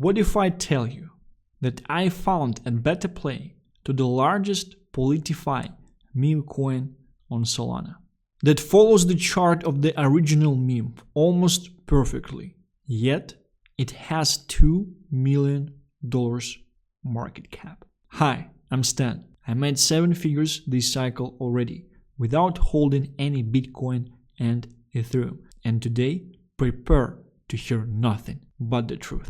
What if I tell you that I found a better play to the largest Politify meme coin on Solana that follows the chart of the original meme almost perfectly, yet it has $2 million market cap? Hi, I'm Stan. I made 7 figures this cycle already without holding any Bitcoin and Ethereum, and today prepare to hear nothing but the truth.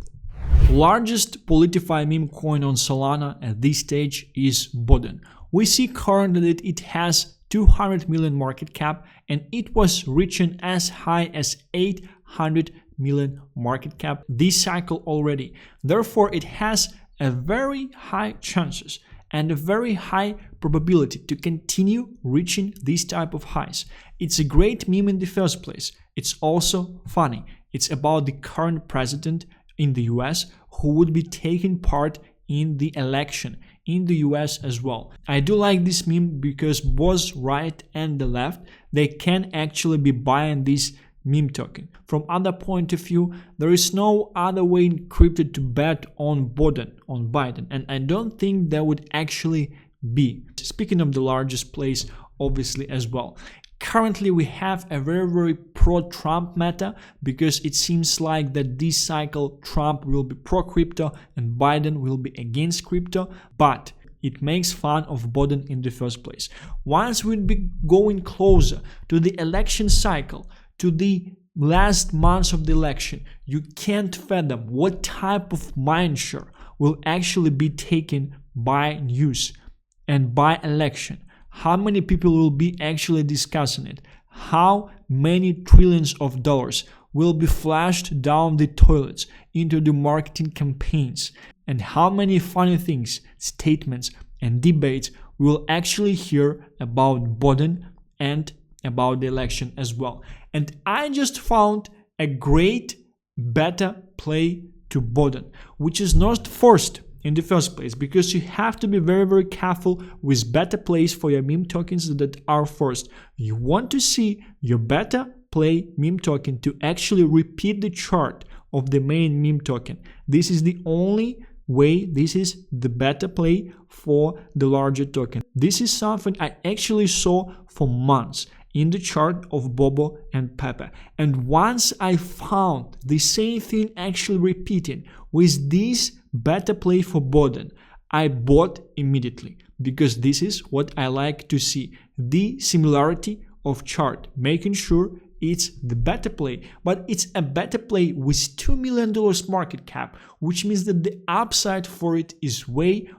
Largest Politify meme coin on Solana at this stage is Boden. We see currently that it has 200 million market cap, and it was reaching as high as 800 million market cap this cycle already. Therefore, it has a very high chances and a very high probability to continue reaching these type of highs. It's a great meme in the first place. It's also funny. It's about the current president in the US who would be taking part in the election in the US as well. I do like this meme because both right and the left, they can actually be buying this meme token. From other point of view, there is no other way in crypto to bet on Boden, on Biden, and I don't think there would actually be. Speaking of the largest place, obviously as well. Currently, we have a very pro-Trump meta because it seems like that this cycle Trump will be pro-crypto and Biden will be against crypto, but it makes fun of Boden in the first place. Once we'll be going closer to the election cycle, to the last months of the election, you can't fathom what type of mindshare will actually be taken by news and by election. How many people will be actually discussing it? How many trillions of dollars will be flashed down the toilets into the marketing campaigns? And how many funny things, statements, and debates we will actually hear about Boden and about the election as well. And I just found a great better play to Boden, which is not forced in the first place, because you have to be very careful with better plays for your meme tokens that are forced. You want to see your better play meme token to actually repeat the chart of the main meme token. This is the only way, this is the better play for the larger token. This is something I actually saw for months in the chart of Bobo and Pepe. And once I found the same thing actually repeating with this better play for Boden, I bought immediately because this is what I like to see. The similarity of chart, making sure it's the better play, but it's a better play with $2 million market cap, which means that the upside for it is way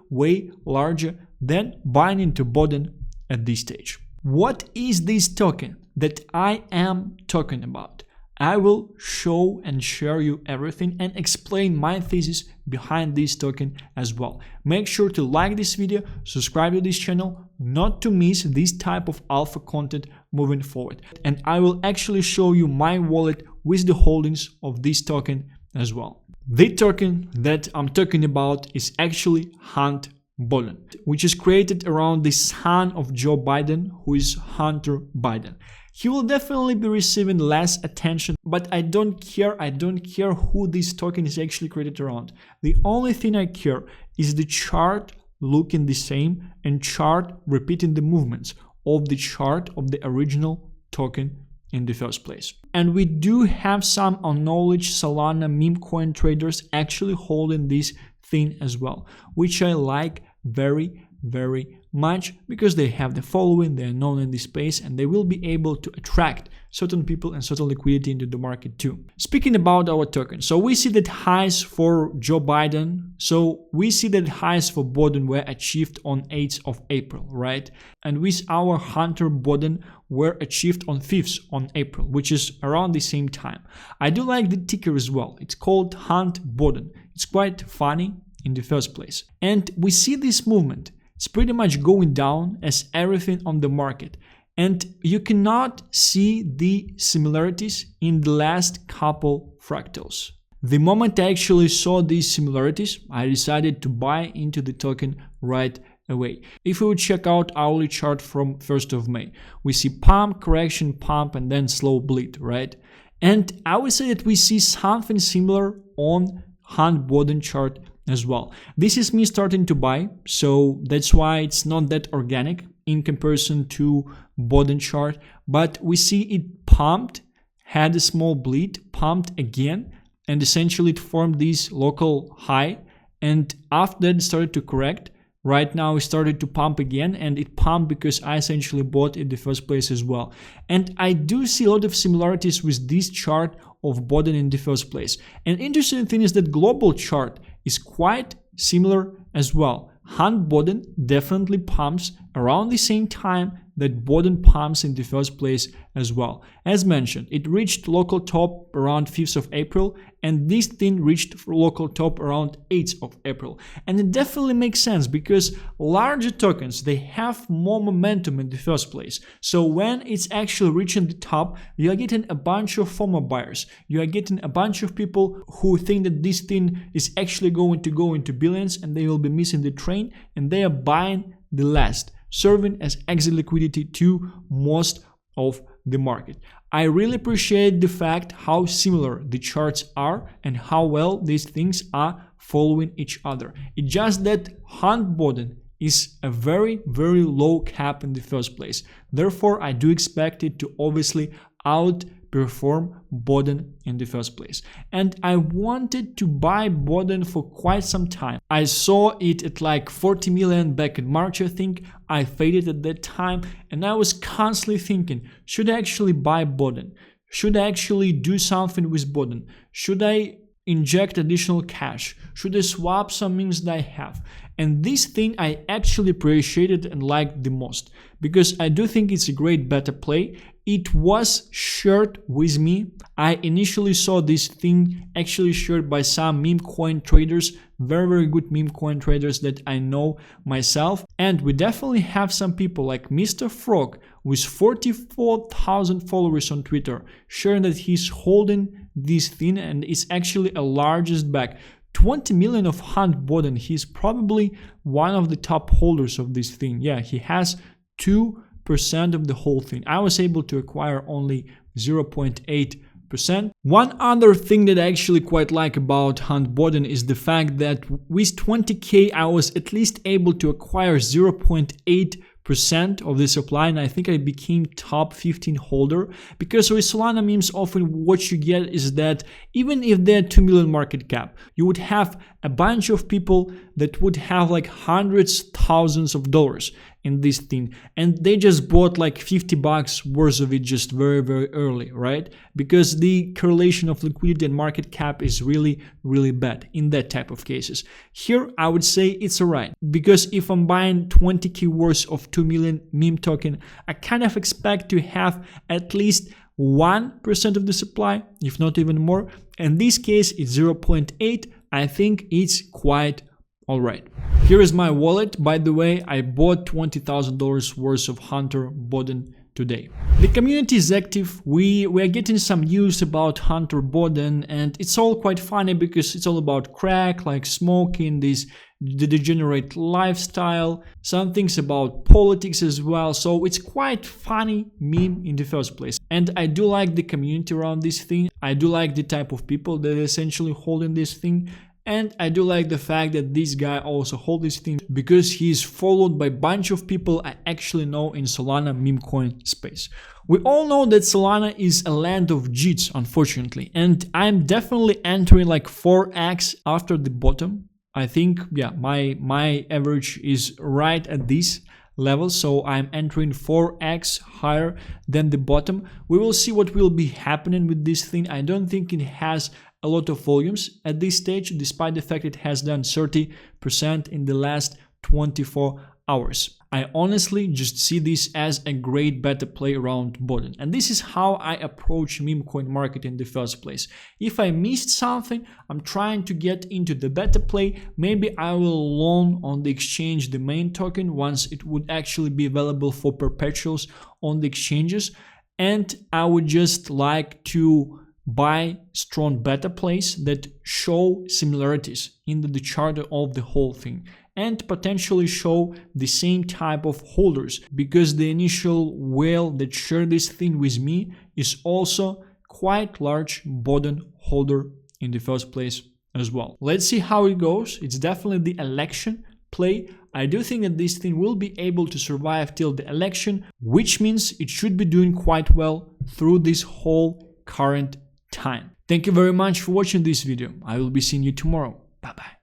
larger than buying into Boden at this stage. What is this token that I am talking about? I will show and share you everything and explain my thesis behind this token as well. Make sure to like this video, subscribe to this channel, not to miss this type of alpha content moving forward. And I will actually show you my wallet with the holdings of this token as well. The token that I'm talking about is actually Hunt Boden, which is created around the son of Joe Biden, who is Hunter Biden. He will definitely be receiving less attention, but I don't care. I don't care who this token is actually created around. The only thing I care is the chart looking the same and chart repeating the movements of the chart of the original token in the first place. And we do have some unknowledge Solana Memecoin traders actually holding this thing as well, which I like very much because they have the following, they are known in this space, and they will be able to attract certain people and certain liquidity into the market too. Speaking about our token, so we see that highs for Joe Biden, so we see that highs for Boden were achieved on 8th of April, right? And with our Hunter Boden were achieved on 5th on April, which is around the same time. I do like the ticker as well. It's called Hunt Boden. It's quite funny in the first place. And we see this movement. It's pretty much going down as everything on the market. And you cannot see the similarities in the last couple fractals. The moment I actually saw these similarities, I decided to buy into the token right away. If we would check out hourly chart from 1st of May, we see pump, correction, pump, and then slow bleed, right? And I would say that we see something similar on Hunt Boden chart as well. This is me starting to buy, so that's why it's not that organic in comparison to Boden chart, but we see it pumped, had a small bleed, pumped again, and essentially it formed this local high, and after that it started to correct. Right now it started to pump again, and it pumped because I essentially bought in the first place as well. And I do see a lot of similarities with this chart of Boden in the first place. An interesting thing is that global chart is quite similar as well. Hunt Boden definitely pumps around the same time that Boden pumps in the first place as well. As mentioned, it reached local top around 5th of April, and this thing reached local top around 8th of April. And it definitely makes sense because larger tokens, they have more momentum in the first place. So when it's actually reaching the top, you are getting a bunch of FOMO buyers. You are getting a bunch of people who think that this thing is actually going to go into billions and they will be missing the train, and they are buying the last, serving as exit liquidity to most of the market. I really appreciate the fact how similar the charts are and how well these things are following each other. It's just that Hunt Boden is a very, very low cap in the first place. Therefore, I do expect it to obviously outperform Boden in the first place. And I wanted to buy Boden for quite some time. I saw it at like 40 million back in March, I think. I faded at that time, and I was constantly thinking, should I actually buy Boden? Should I actually do something with Boden? Should I inject additional cash? Should I swap some memes that I have? And this thing I actually appreciated and liked the most, because I do think it's a great beta play. It was shared with me. I initially saw this thing actually shared by some meme coin traders, very, very good meme coin traders that I know myself. And we definitely have some people like Mr. Frog with 44,000 followers on Twitter sharing that he's holding this thing, and it's actually a largest bag. 20 million of Hunt Boden. He's probably one of the top holders of this thing. Yeah, he has 2% of the whole thing. I was able to acquire only 0.8%. One other thing that I actually quite like about Hunt Boden is the fact that with 20k I was at least able to acquire 0.8% of the supply, and I think I became top 15 holder, because with Solana memes often what you get is that even if they're 2 million market cap, you would have a bunch of people that would have like hundreds, thousands of dollars in this thing, and they just bought like $50 worth of it just very, very early, right? Because the correlation of liquidity and market cap is really, really bad in that type of cases. Here I would say it's alright, because if I'm buying 20k worth of 2 million meme token, I kind of expect to have at least 1% of the supply, if not even more. In this case it's 0.8. I think it's quite alright. Here is my wallet. By the way, I bought $20,000 worth of Hunter Boden today. The community is active. We are getting some news about Hunter Boden, and it's all quite funny because it's all about crack, like smoking, the degenerate lifestyle, some things about politics as well. So it's quite funny meme in the first place. And I do like the community around this thing. I do like the type of people that are essentially holding this thing. And I do like the fact that this guy also holds this thing because he is followed by a bunch of people I actually know in Solana Memecoin space. We all know that Solana is a land of JITs, unfortunately, and I'm definitely entering like 4x after the bottom. I think, yeah, my average is right at this level, so I'm entering 4x higher than the bottom. We will see what will be happening with this thing. I don't think it has a lot of volumes at this stage, despite the fact it has done 30% in the last 24 hours. I honestly just see this as a great beta play around Boden. And this is how I approach meme coin market in the first place. If I missed something, I'm trying to get into the beta play. Maybe I will loan on the exchange the main token once it would actually be available for perpetuals on the exchanges. And I would just like to buy strong beta plays that show similarities in the chart of the whole thing, and potentially show the same type of holders, because the initial whale that shared this thing with me is also quite large Boden holder in the first place as well. Let's see how it goes. It's definitely the election play. I do think that this thing will be able to survive till the election, which means it should be doing quite well through this whole current time. Thank you very much for watching this video. I will be seeing you tomorrow. Bye bye.